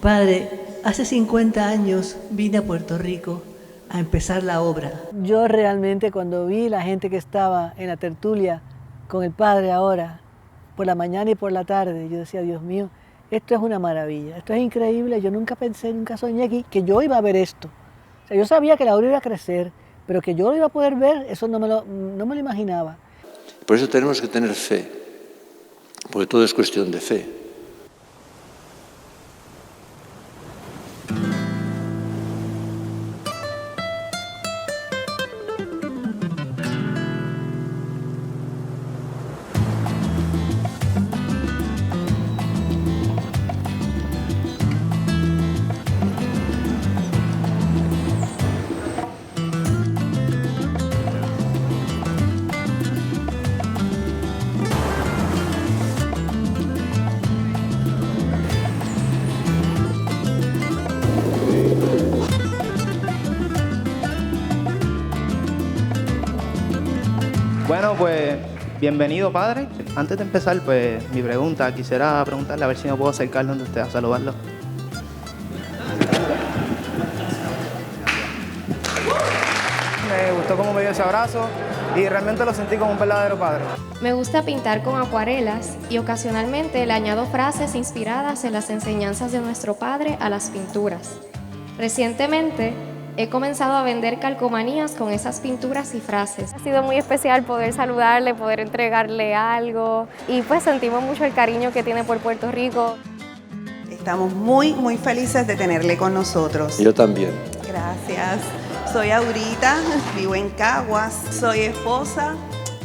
Padre, hace 50 años vine a Puerto Rico a empezar la obra. Yo realmente cuando vi la gente que estaba en la tertulia con el Padre ahora, por la mañana y por la tarde, yo decía, Dios mío, esto es una maravilla, esto es increíble, yo nunca pensé, nunca soñé aquí que yo iba a ver esto. O sea, yo sabía que la obra iba a crecer, pero que yo lo iba a poder ver, eso no me lo imaginaba. Por eso tenemos que tener fe, porque todo es cuestión de fe. Bueno, pues bienvenido, padre. Antes de empezar, pues mi pregunta, quisiera preguntarle a ver si me puedo acercar donde usted a saludarlo. Me gustó cómo me dio ese abrazo y realmente lo sentí como un verdadero padre. Me gusta pintar con acuarelas y ocasionalmente le añado frases inspiradas en las enseñanzas de nuestro padre a las pinturas. Recientemente he comenzado a vender calcomanías con esas pinturas y frases. Ha sido muy especial poder saludarle, poder entregarle algo y pues sentimos mucho el cariño que tiene por Puerto Rico. Estamos muy felices de tenerle con nosotros. Yo también. Gracias. Soy Aurita, vivo en Caguas, soy esposa,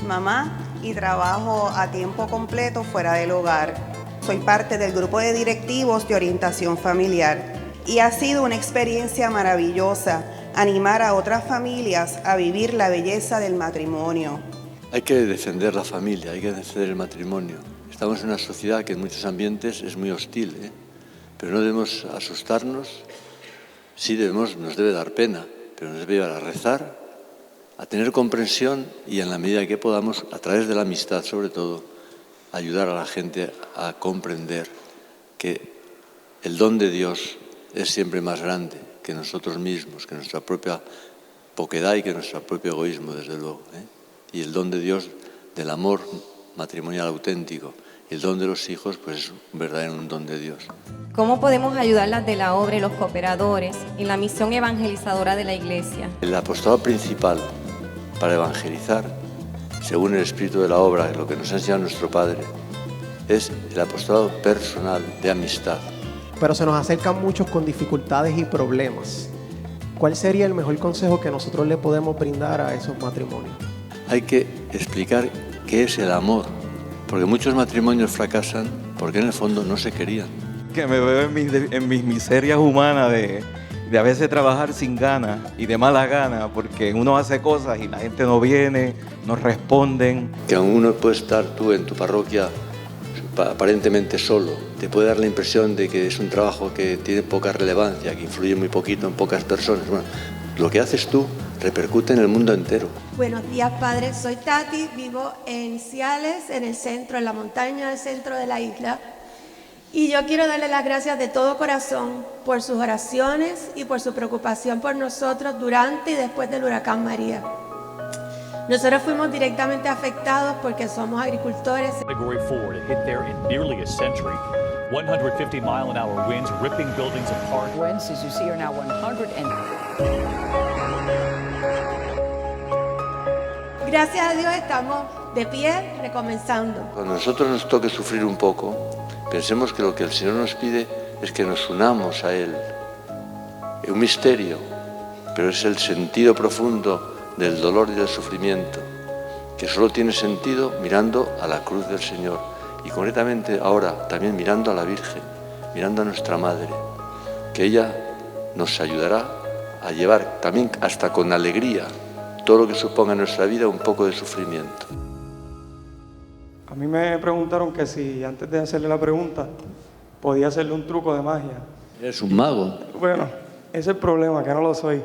mamá y trabajo a tiempo completo fuera del hogar. Soy parte del grupo de directivos de orientación familiar. Y ha sido una experiencia maravillosa animar a otras familias a vivir la belleza del matrimonio. Hay que defender la familia, hay que defender el matrimonio. Estamos en una sociedad que en muchos ambientes es muy hostil, pero no debemos asustarnos. Sí nos debe dar pena, pero nos debe llevar a rezar, a tener comprensión y en la medida que podamos, a través de la amistad sobre todo, ayudar a la gente a comprender que el don de Dios es siempre más grande que nosotros mismos, que nuestra propia poquedad y que nuestro propio egoísmo, desde luego. Y el don de Dios, del amor matrimonial auténtico, y el don de los hijos, pues es un don de Dios. ¿Cómo podemos ayudar las de la obra y los cooperadores en la misión evangelizadora de la Iglesia? El apostolado principal para evangelizar, según el espíritu de la obra, lo que nos ha enseñado nuestro Padre, es el apostolado personal de amistad. Pero se nos acercan muchos con dificultades y problemas. ¿Cuál sería el mejor consejo que nosotros le podemos brindar a esos matrimonios? Hay que explicar qué es el amor, porque muchos matrimonios fracasan porque en el fondo no se querían. Que me veo en mis miserias humanas de a veces trabajar sin ganas y de mala gana, porque uno hace cosas y la gente no viene, no responden. Que aún uno puede estar tú en tu parroquia aparentemente solo, te puede dar la impresión de que es un trabajo que tiene poca relevancia, que influye muy poquito en pocas personas. Bueno, lo que haces tú repercute en el mundo entero. Buenos días, padre. Soy Tati, vivo en Ciales, en el centro, en la montaña del centro de la isla. Y yo quiero darle las gracias de todo corazón por sus oraciones y por su preocupación por nosotros durante y después del huracán María. Nosotros fuimos directamente afectados porque somos agricultores. Category 4 to hit there in nearly a century. 150-mile-an-hour winds ripping buildings apart. Winds, as you see, are now 100 and... Gracias a Dios estamos de pie, recomenzando. Cuando a nosotros nos toque sufrir un poco, pensemos que lo que el Señor nos pide es que nos unamos a Él. Es un misterio, pero es el sentido profundo del dolor y del sufrimiento, que solo tiene sentido mirando a la cruz del Señor y concretamente ahora también mirando a la Virgen, mirando a nuestra Madre, que ella nos ayudará a llevar también hasta con alegría todo lo que suponga en nuestra vida un poco de sufrimiento. A mí me preguntaron que si antes de hacerle la pregunta podía hacerle un truco de magia. ¿Eres un mago? Bueno, ese es el problema, que no lo soy.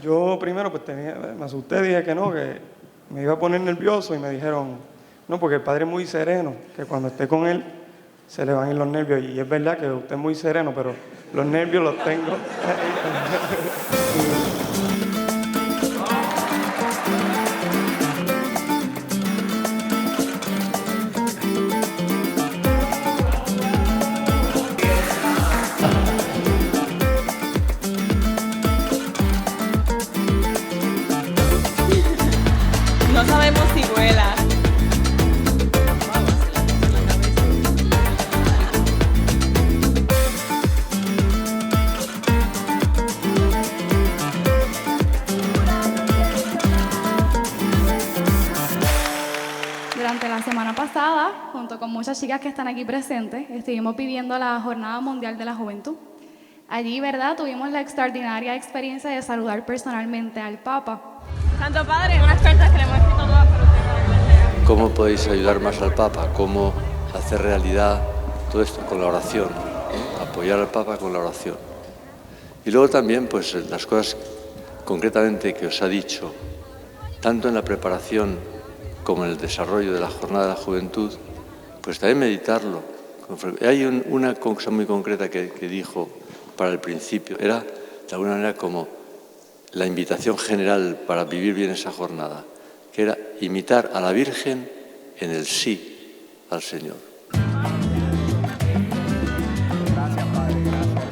Yo primero pues me asusté, dije que no, que me iba a poner nervioso y me dijeron, no, porque el padre es muy sereno, que cuando esté con él se le van a ir los nervios. Y es verdad que usted es muy sereno, pero los nervios los tengo. No sabemos si vuela. Durante la semana pasada, junto con muchas chicas que están aquí presentes, estuvimos viviendo la Jornada Mundial de la Juventud. Allí, ¿verdad?, tuvimos la extraordinaria experiencia de saludar personalmente al Papa. Santo Padre, unas cartas que le hemos escrito todas para usted. ¿Cómo podéis ayudar más al Papa? ¿Cómo hacer realidad todo esto con la oración? Apoyar al Papa con la oración. Y luego también, pues, las cosas concretamente que os ha dicho, tanto en la preparación como en el desarrollo de la Jornada de la Juventud, pues también meditarlo. Hay una cosa muy concreta que dijo para el principio, era de alguna manera como la invitación general para vivir bien esa jornada, que era imitar a la Virgen en el sí al Señor. Gracias, Padre, gracias.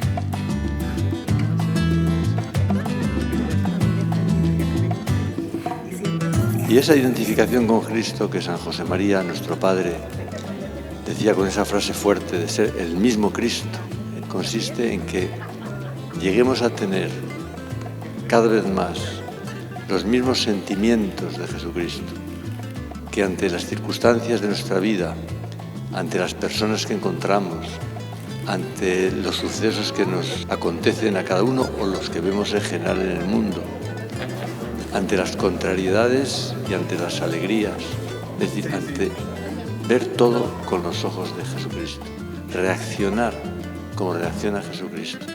Y esa identificación con Cristo que San José María, nuestro Padre, decía con esa frase fuerte de ser el mismo Cristo, consiste en que lleguemos a tener cada vez más los mismos sentimientos de Jesucristo, que ante las circunstancias de nuestra vida, ante las personas que encontramos, ante los sucesos que nos acontecen a cada uno o los que vemos en general en el mundo, ante las contrariedades y ante las alegrías, es decir, ante ver todo con los ojos de Jesucristo, reaccionar como reacciona Jesucristo.